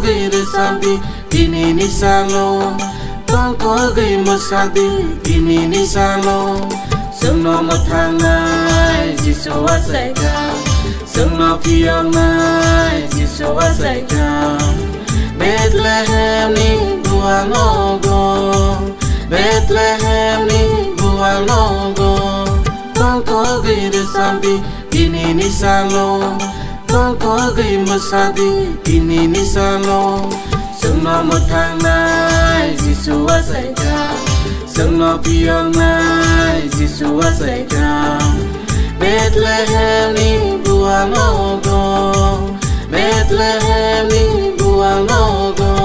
gây được sambi ini ni salo con có gây một sambi ini ni salo sương nó một tháng này Giêsu ở dạy ca sương nó khi ông này Giêsu ở dạy ca Bethlehem ni bua logo Bethlehem ni bua logo con có gây được sambi ini ni salo con có gây một sambi ini ni salo sương nó một tháng này Giêsu ở dạy ca sương nó khi ông này Giêsu ở dạy ca Bethlehem ni bua logo Bethlehem ni bua logo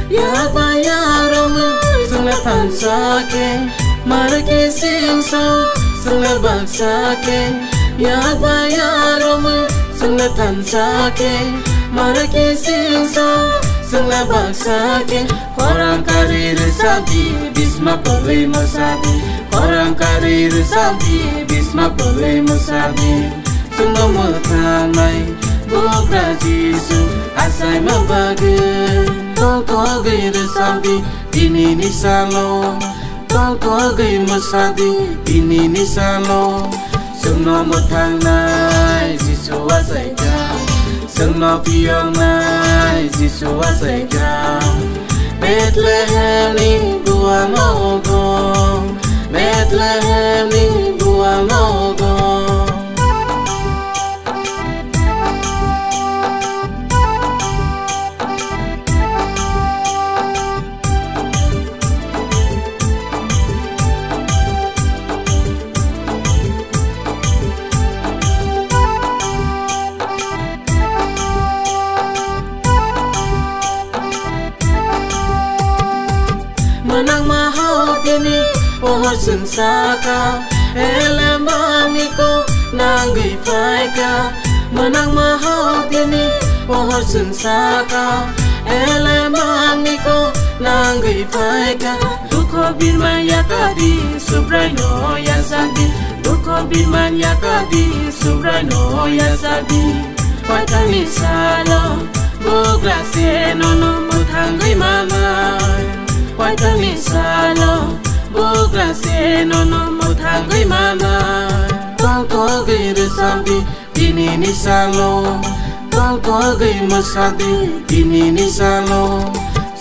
Ya bayaro sung la tan sake mar ke sing so sung la bak sake ya bayaro sung la tan sake mar ke sing so sung la bak sake orang karir sabi bisma boleh mosabi orang karir sabi bisma boleh mosabi sung no mo tanai Bukra Jisu asai mabagai con có gây được sambi ini ni salo con có gây một sambi ini ni salo sương nó một tháng này Giêsu ở dạy ca sương nó khi ông này Giêsu ở dạy ca Bethlehem ni bua logo Bethlehem ni bua logo Menang mahal kini pohon sensaka elembang iko nanggi faika menang mahal kini pohon sensaka elembang iko nanggi faika duko birman yakadi subraino yasadi duko birman yakadi subraino yasadi watani salo bugra senono mutangi mama Watani salo bugra senono mutangi mama con có gây được sambi ini ni salo con có gây một sambi ini ni salo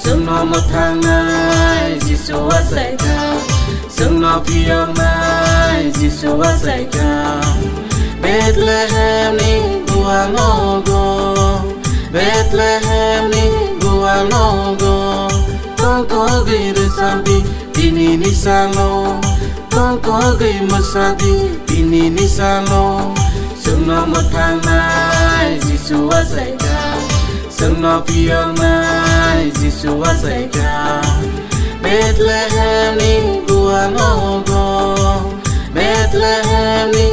sương nó một tháng này Giêsu ở dạy ca sương nó khi ông này Giêsu ở dạy ca Bethlehem ni bua logo Bethlehem ni bua logo con có gây được sambi ini ni salo con có gây một sambi ini ni salo sương nó một tháng này Giêsu ở dạy ca sương nó khi ông này Giêsu ở dạy ca Bethlehem ni bua logo Bethlehem ni